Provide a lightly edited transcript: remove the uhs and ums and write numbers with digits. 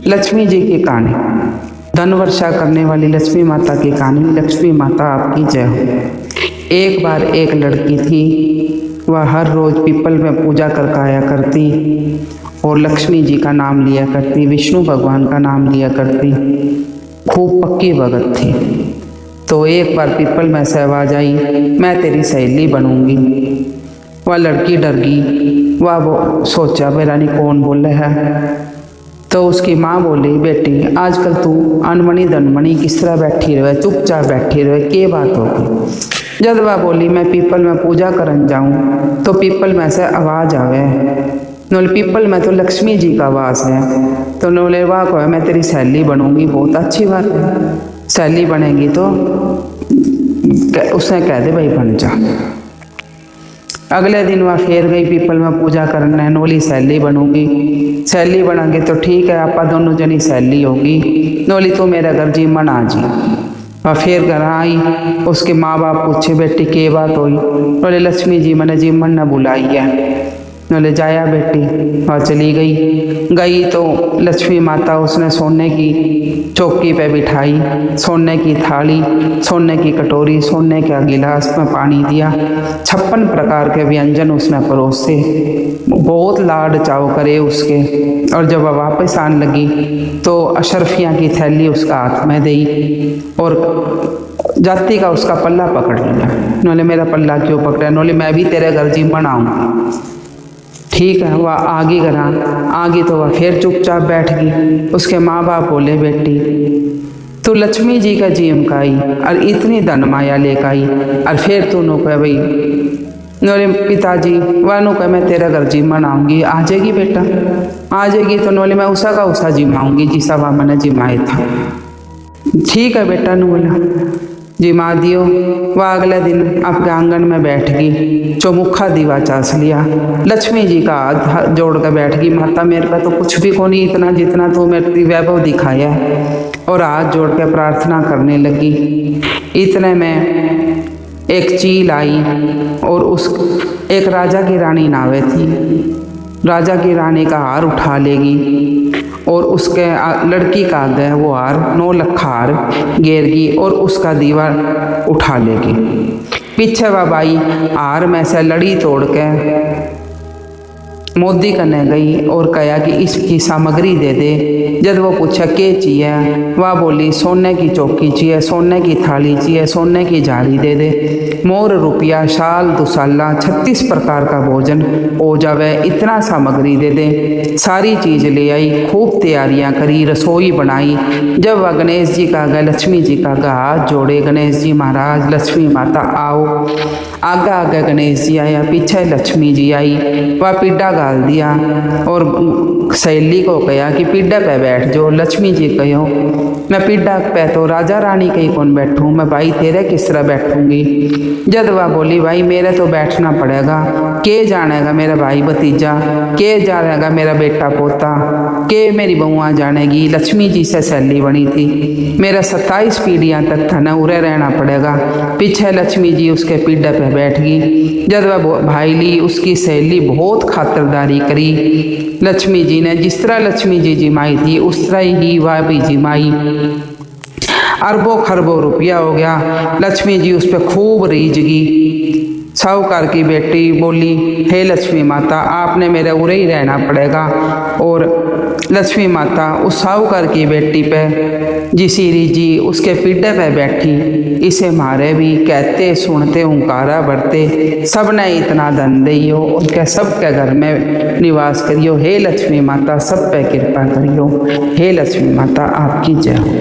लक्ष्मी जी की कहानी, धन वर्षा करने वाली लक्ष्मी माता की कहानी। लक्ष्मी माता आपकी जय हो। एक बार एक लड़की थी, वह हर रोज़ पीपल में पूजा करके आया करती और लक्ष्मी जी का नाम लिया करती, विष्णु भगवान का नाम लिया करती। खूब पक्की भगत थी। तो एक बार पीपल में से आवाज़ आई, मैं तेरी सहेली बनूंगी। वह लड़की डर गई। वह वो सोचा मेरा नहीं कौन बोल रहा है। तो उसकी माँ बोली, बेटी आजकल तू अनमनी धनमनी किस तरह बैठी रहे, चुपचाप बैठी रहे, के बात होगी। जब वह बोली मैं पीपल में पूजा करन जाऊँ तो पीपल में से आवाज़ आवे, नोले पीपल में तो लक्ष्मी जी का आवाज़ है। तो नोले वाह को मैं तेरी सहेली बनूंगी। बहुत अच्छी बात है, सहेली बनेगी तो उसने कह दे भाई बन जा। अगले दिन वह फिर गई पीपल में पूजा करने, नोली सहेली बनूंगी। सहेली बनाएंगे तो ठीक है, आपा दोनों जनी सहेली होगी। नोली तो मेरा घर जीमन आ जी। वह फिर घर आई, उसके माँ बाप पूछे बेटी के बात हुई। बोले लक्ष्मी जी मैंने जीमन न बुलाई है। नोले जाया बेटी। वह चली गई तो लक्ष्मी माता उसने सोने की चौकी पे बिठाई, सोने की थाली, सोने की कटोरी, सोने का गिलास में पानी दिया, 56 प्रकार के व्यंजन उसने परोसे, बहुत लाड चाव करे उसके। और जब वह वापस आने लगी तो अशरफियाँ की थैली उसका हाथ में दी और जाति का उसका पल्ला पकड़ लिया। नोले मेरा पल्ला क्यों पकड़ा? नोले मैं भी तेरे घर जी बनाऊँगी। ठीक है, वह आगे करा आगे तो वह फिर चुपचाप बैठ गई। उसके माँ बाप बोले बेटी तू लक्ष्मी जी का जीम का आई और इतनी धन माया लेकर आई और फिर तू नो कह भाई नोरे पिताजी वह नो कह मैं तेरा घर जिम बनाऊंगी। आ जाएगी बेटा, आ जाएगी। तो नोले मैं उषा का उषा जिमाऊंगी जिसा वह मैंने जिमाया था। ठीक है बेटा नु बोला, जिमा दियो। वह अगले दिन आपके आंगन में बैठ गई, चौमुखा दीवा चास लिया, लक्ष्मी जी का हाथ जोड़ कर बैठ गई, माता मेरे पे तो कुछ भी को नहीं इतना जितना तू मेरी वैभव दिखाया है। और हाथ जोड़ के प्रार्थना करने लगी। इतने में एक चील आई और उस एक राजा की रानी नावे थी। राजा की रानी का हार उठा लेगी और उसके लड़की का आगे वो हार 9 लाख हार घेरगी और उसका दीवार उठा लेगी। पीछे वह बाई हार में से लड़ी तोड़ के मोदी करने गई और कहा कि इसकी सामग्री दे दे। जब वो पूछा के चाहिए, वह बोली सोने की चौकी चाहिए, सोने की थाली चाहिए, सोने की झाड़ी दे दे, मोर रुपया शाल दुसाला 36 प्रकार का भोजन हो जावे, इतना सामग्री दे दे। सारी चीज़ ले आई, खूब तैयारियां करी, रसोई बनाई। जब वह गणेश जी का गए, लक्ष्मी जी का हाथ जोड़े, गणेश जी महाराज लक्ष्मी माता आओ। आगे आगे गणेश जी आया, पीछे लक्ष्मी जी आई। वह पीढ़ा गाल दिया और सहेली को कहा कि पीढ़ा पे बैठ जो। लक्ष्मी जी कहो मैं पीढ़ा पे तो राजा रानी कहीं कौन बैठूं, मैं भाई तेरे किस तरह बैठूंगी। जब वह बोली भाई मेरे तो बैठना पड़ेगा, के जानेगा मेरा भाई भतीजा, के जानेगा मेरा बेटा पोता, के मेरी बहुआ जानेगी। लक्ष्मी जी से सहेली बनी थी, मेरा 27 पीढ़ियाँ तक था न उरे रहना पड़ेगा। पीछे लक्ष्मी जी उसके पीढ़े पे बैठ गई। जब वह भाई ली उसकी सहेली बहुत खातिरदारी करी। लक्ष्मी जी ने जिस तरह लक्ष्मी जी जिमाई थी उस तरह ही वह भी जिमाई। अरबों खरबों रुपया हो गया। लक्ष्मी जी उस पर खूब रीझगी। साहूकार की बेटी बोली हे लक्ष्मी माता आपने मेरे उरे ही रहना पड़ेगा। और लक्ष्मी माता उस साहूकार की बेटी पे जिसी रीझी उसके पीढ़े पे बैठी। इसे मारे भी कहते सुनते हुंकारा भरते, सब ने इतना धन दियो उनके सबके घर में निवास करियो। हे लक्ष्मी माता सब पे कृपा करियो। हे लक्ष्मी माता आपकी जय हो।